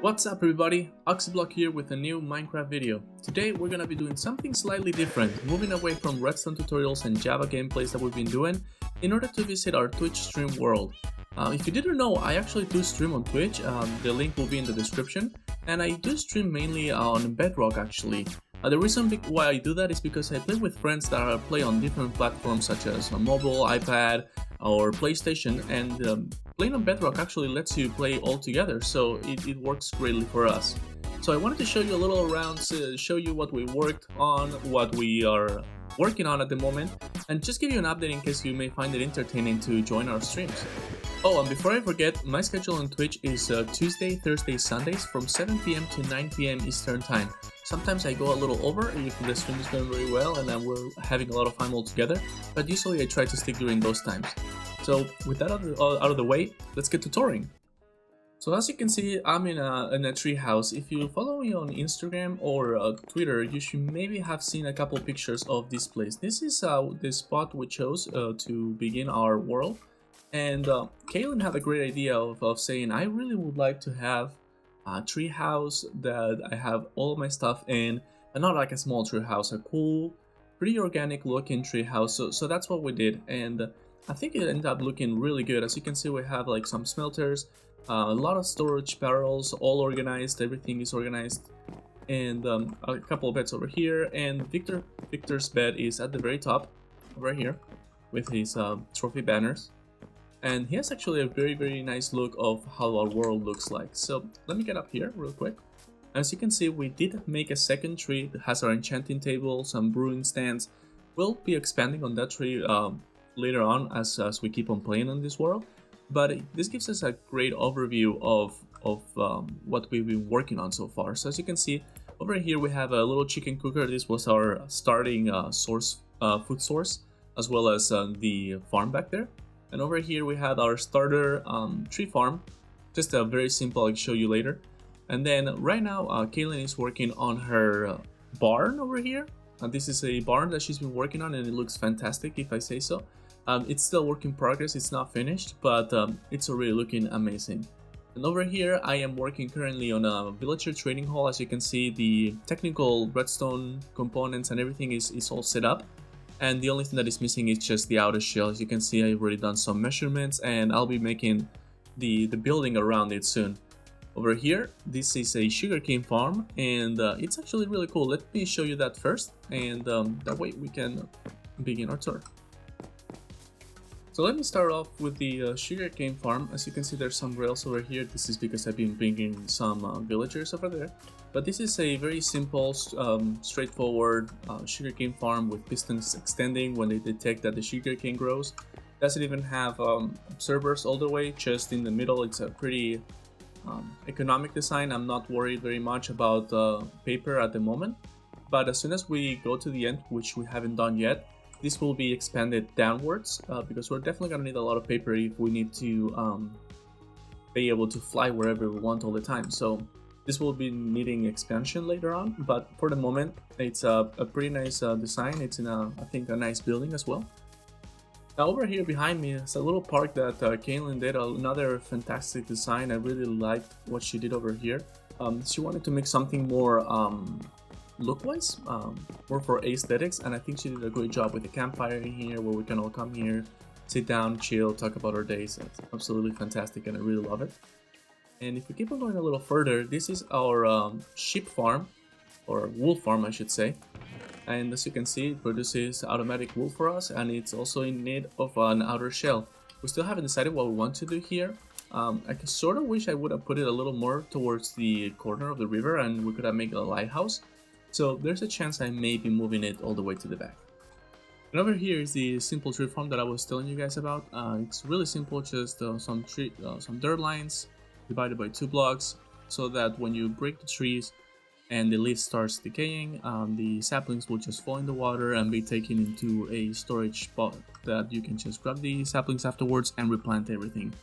What's up everybody, Oxyblock here with a new Minecraft video. Today we're gonna be doing something slightly different, moving away from redstone tutorials and Java gameplays that we've been doing in order to visit our Twitch stream world. If you didn't know, I actually do stream on Twitch, the link will be in the description, and I do stream mainly on Bedrock actually. The reason why I do that is because I play with friends that play on different platforms such as mobile, iPad, or PlayStation, and playing on Bedrock actually lets you play all together, so it works greatly for us. So I wanted to show you a little around, show you what we worked on, what we are working on at the moment, and just give you an update in case you may find it entertaining to join our streams. Oh, and before I forget, my schedule on Twitch is Tuesday, Thursday, Sundays from 7 PM to 9 PM Eastern Time. Sometimes I go a little over if the stream is going very well and then we're having a lot of fun all together, but usually I try to stick during those times. So with that out of the way, let's get to touring. So as you can see, I'm in a tree house. If you follow me on Instagram or Twitter, you should maybe have seen a couple pictures of this place. This is the spot we chose to begin our world. And Kaylin had a great idea of saying, I really would like to have a tree house that I have all of my stuff in, and not like a small tree house, a cool, pretty organic looking tree house. So that's what we did, and I think it ended up looking really good. As you can see, we have like some smelters, a lot of storage barrels, all organized, everything is organized, and a couple of beds over here, and Victor's bed is at the very top, right here, with his trophy banners. And he has actually a very nice look of how our world looks like. So let me get up here real quick. As you can see, we did make a second tree that has our enchanting table, some brewing stands. We'll be expanding on that tree later on as we keep on playing on this world. But this gives us a great overview of what we've been working on so far. So as you can see, over here we have a little chicken cooker. This was our starting food source, as well as the farm back there. And over here we had our starter tree farm, just a very simple, I'll show you later. And then right now Kaylin is working on her barn over here. This is a barn that she's been working on and it looks fantastic if I say so. It's still work in progress, it's not finished, but it's already looking amazing. And over here I am working currently on a villager trading hall. As you can see, the technical redstone components and everything is all set up. And the only thing that is missing is just the outer shell. As you can see, I've already done some measurements and I'll be making the building around it soon. Over here, this is a sugarcane farm and it's actually really cool. Let me show you that first, and that way we can begin our tour. So let me start off with the sugarcane farm. As you can see, there's some rails over here. This is because I've been bringing some villagers over there. But this is a very simple, straightforward sugarcane farm with pistons extending when they detect that the sugarcane grows. Doesn't even have observers all the way, just in the middle. It's a pretty economic design. I'm not worried very much about paper at the moment. But as soon as we go to the end, which we haven't done yet, this will be expanded downwards because we're definitely going to need a lot of paper if we need to be able to fly wherever we want all the time. So this will be needing expansion later on, but for the moment it's a pretty nice design. It's in I think a nice building as well. Now over here behind me is a little park that Kaylin did, another fantastic design. I really liked what she did over here. She wanted to make something more look-wise, more for aesthetics, and I think she did a great job with the campfire in here where we can all come here, sit down, chill, talk about our days. It's absolutely fantastic and I really love it. And if we keep on going a little further, this is our sheep farm, or wool farm I should say. And as you can see, it produces automatic wool for us, and it's also in need of an outer shell. We still haven't decided what we want to do here. I sort of wish I would have put it a little more towards the corner of the river and we could have made a lighthouse. So there's a chance I may be moving it all the way to the back. And over here is the simple tree farm that I was telling you guys about. It's really simple, just some dirt lines divided by 2 blocks, so that when you break the trees and the leaves starts decaying, the saplings will just fall in the water and be taken into a storage spot that you can just grab the saplings afterwards and replant everything.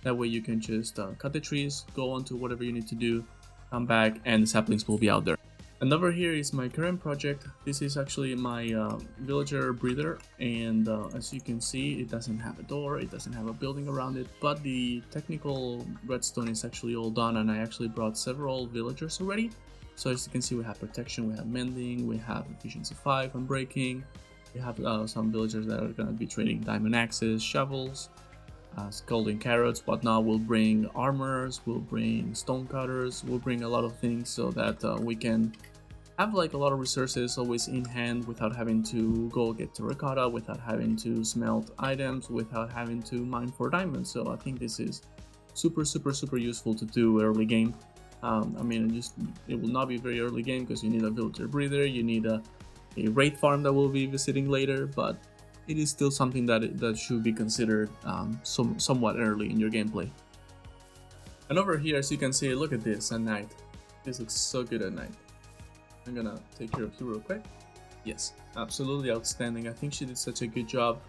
That way you can just cut the trees, go on to whatever you need to do, come back, and the saplings will be out there. And over here is my current project. This is actually my villager breeder, and as you can see, it doesn't have a door, it doesn't have a building around it, but the technical redstone is actually all done, and I actually brought several villagers already. So as you can see, we have protection, we have mending, we have efficiency 5 and breaking. We have some villagers that are going to be trading diamond axes, shovels, golden carrots, whatnot. We'll bring armors, we'll bring stone cutters, we'll bring a lot of things so that we can have like a lot of resources always in hand without having to go get terracotta, without having to smelt items, without having to mine for diamonds. So I think this is super useful to do early game. I mean, it will not be very early game because you need a villager breeder, you need a raid farm that we'll be visiting later, but it is still something that should be considered somewhat early in your gameplay. And over here, as you can see, look at this at night. This looks so good at night. I'm gonna take care of you real quick. Yes, absolutely outstanding. I think she did such a good job.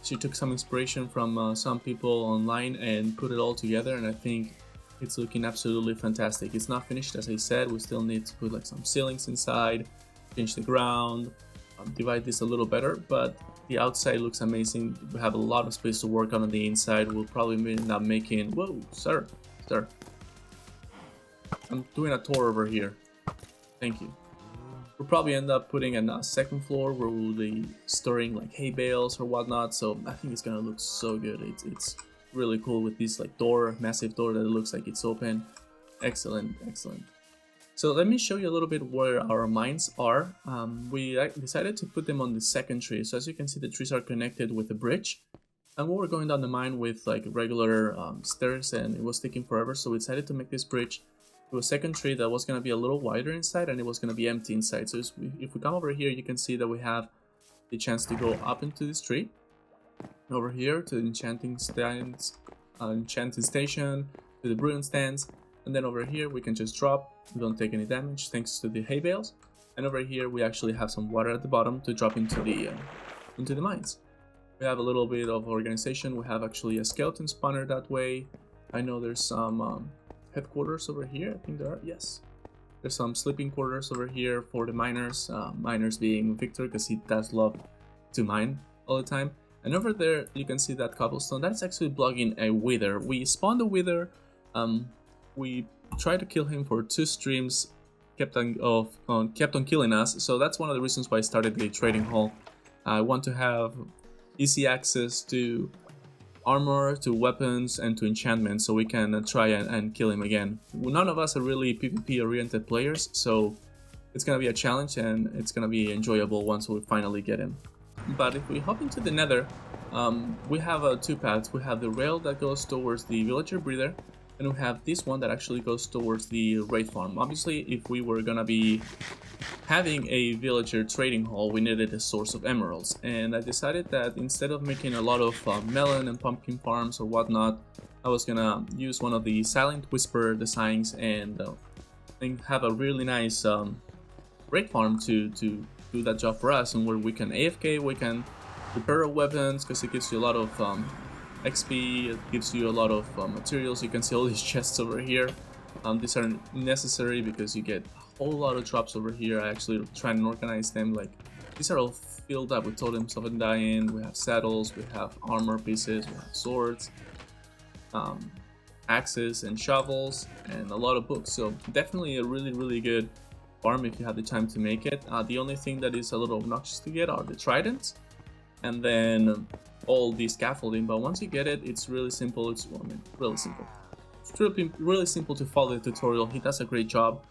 She took some inspiration from some people online and put it all together, and I think it's looking absolutely fantastic. It's not finished, as I said. We still need to put like some ceilings inside, finish the ground, divide this a little better, but the outside looks amazing. We have a lot of space to work on the inside. We'll probably end up making... Whoa, sir. I'm doing a tour over here. Thank you. We'll probably end up putting a second floor where we'll be storing like hay bales or whatnot, so I think it's gonna look so good. It's really cool with this like massive door that it looks like it's open. Excellent. So let me show you a little bit where our mines are. We decided to put them on the second tree. So as you can see, the trees are connected with a bridge. And we were going down the mine with like regular stairs, and it was taking forever. So we decided to make this bridge to a second tree that was going to be a little wider inside, and it was going to be empty inside. So if we come over here, you can see that we have the chance to go up into this tree. Over here to the enchanting station, to the brewing stands. And then over here we can just drop, we don't take any damage thanks to the hay bales. And over here we actually have some water at the bottom to drop into the mines. We have a little bit of organization. We have actually a skeleton spawner that way. I know there's some headquarters over here, I think there are, yes. There's some sleeping quarters over here for the miners, miners being Victor because he does love to mine all the time. And over there you can see that cobblestone, that's actually blocking a wither. We spawned a wither, we tried to kill him for 2 streams, kept on killing us, so that's one of the reasons why I started the trading hall. I want to have easy access to armor, to weapons, and to enchantments, so we can try and kill him again. None of us are really PvP oriented players, so it's gonna be a challenge and it's gonna be enjoyable once we finally get him. But if we hop into the nether, we have 2 paths. We have the rail that goes towards the villager breeder, and we have this one that actually goes towards the raid farm. Obviously, if we were gonna be having a villager trading hall, we needed a source of emeralds, and I decided that instead of making a lot of melon and pumpkin farms or whatnot, I was gonna use one of the silent whisper designs and have a really nice raid farm to do that job for us, and where we can AFK, we can repair our weapons because it gives you a lot of XP, it gives you a lot of materials. You can see all these chests over here. These are necessary because you get a whole lot of drops over here. I actually try and organize them, like these are all filled up with totems of undying. We have saddles, we have armor pieces, we have swords, axes and shovels, and a lot of books. So definitely a really good farm if you have the time to make it. The only thing that is a little obnoxious to get are the tridents and then all the scaffolding, but once you get it, it's really simple. It's really simple. It's really simple to follow the tutorial. He does a great job.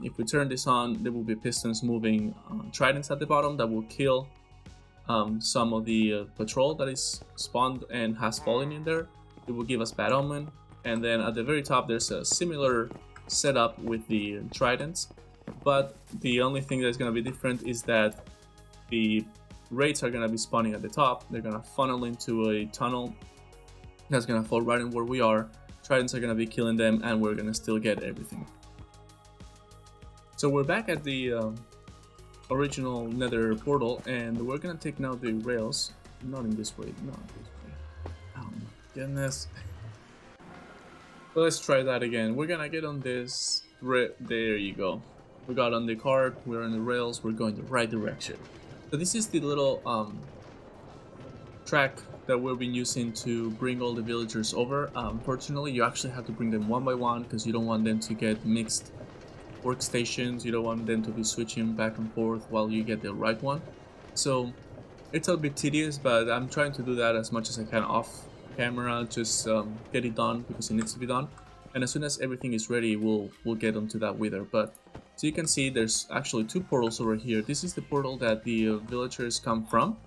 If we turn this on, there will be pistons moving tridents at the bottom that will kill some of the patrol that is spawned and has fallen in there. It will give us bad omen, and then at the very top there's a similar setup with the tridents. But the only thing that's going to be different is that the raids are going to be spawning at the top. They're going to funnel into a tunnel that's going to fall right in where we are. Tridents are going to be killing them, and we're going to still get everything. So we're back at the original nether portal, and we're going to take now the rails. Not in this way, not this way. Oh my goodness. Let's try that again. We're going to get on this. There you go. We got on the cart, we're on the rails, we're going the right direction. So this is the little track that we've been using to bring all the villagers over. Fortunately, you actually have to bring them one by one because you don't want them to get mixed workstations. You don't want them to be switching back and forth while you get the right one. So it's a bit tedious, but I'm trying to do that as much as I can off camera, just get it done because it needs to be done. And as soon as everything is ready, we'll get onto that wither. But so you can see there's actually two portals over here. This is the portal that the villagers come from.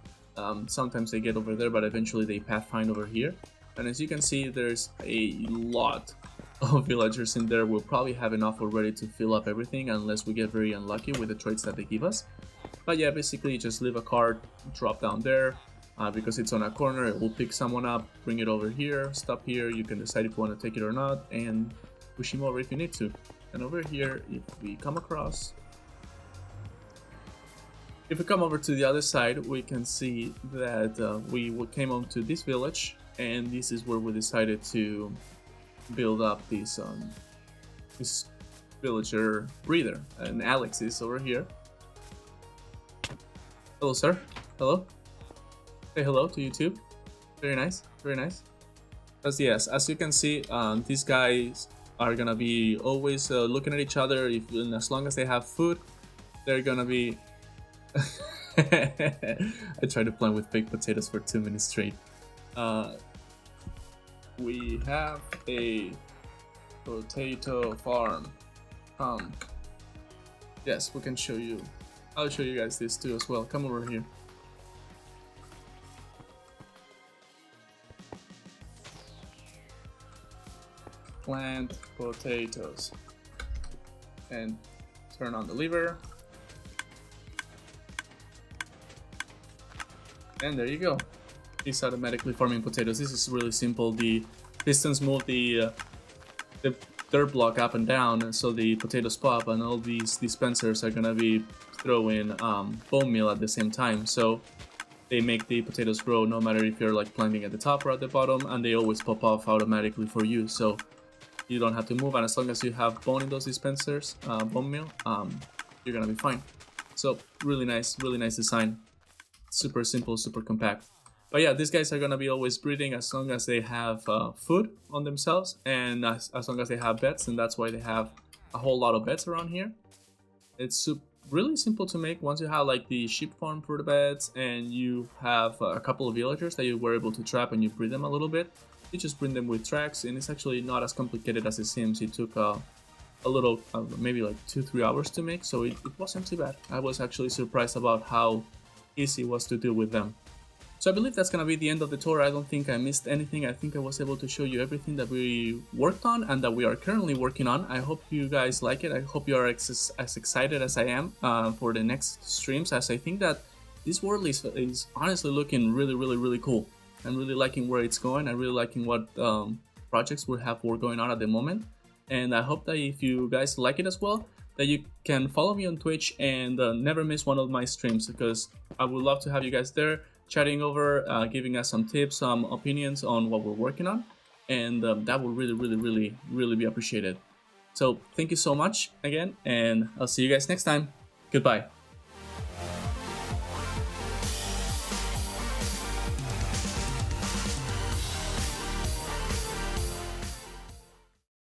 Sometimes they get over there, but eventually they pathfind over here. And as you can see, there's a lot of villagers in there. We'll probably have enough already to fill up everything unless we get very unlucky with the traits that they give us. But yeah, basically just leave a cart, drop down there. Because it's on a corner, it will pick someone up, bring it over here, stop here. You can decide if you want to take it or not, and push him over if you need to. And over here, if we come across, if we come over to the other side, we can see that we came onto this village, and this is where we decided to build up this this villager breeder. And Alex is over here. Hello, sir. Hello. Say hello to YouTube. Very nice, very nice. But yes, as you can see, these guys are gonna be always looking at each other. And as long as they have food, they're gonna be. I tried to plant with baked potatoes for 2 minutes straight. We have a potato farm. Yes, we can show you. I'll show you guys this too as well. Come over here. Plant potatoes and turn on the lever, and there you go. It's automatically farming potatoes. This is really simple. The pistons move the dirt block up and down, and so the potatoes pop, and all these dispensers are gonna be throwing bone meal at the same time, so they make the potatoes grow no matter if you're like planting at the top or at the bottom, and they always pop off automatically for you, so you don't have to move. And as long as you have bone in those dispensers, bone meal, you're gonna be fine. So really nice design. Super simple, super compact. But yeah, these guys are gonna be always breeding as long as they have food on themselves, and as long as they have beds, and that's why they have a whole lot of beds around here. It's really simple to make. Once you have like the sheep farm for the beds, and you have a couple of villagers that you were able to trap and you breed them a little bit, you just bring them with tracks, and it's actually not as complicated as it seems. It took a little, maybe like 2-3 hours to make, so it wasn't too bad. I was actually surprised about how easy it was to do with them. So I believe that's gonna be the end of the tour. I don't think I missed anything. I think I was able to show you everything that we worked on and that we are currently working on. I hope you guys like it. I hope you are as excited as I am for the next streams, as I think that this world is honestly looking really cool. I'm really liking where it's going. I'm really liking what projects we have going on at the moment. And I hope that if you guys like it as well, that you can follow me on Twitch and never miss one of my streams, because I would love to have you guys there chatting over, giving us some tips, some opinions on what we're working on. And that would really be appreciated. So thank you so much again, and I'll see you guys next time. Goodbye.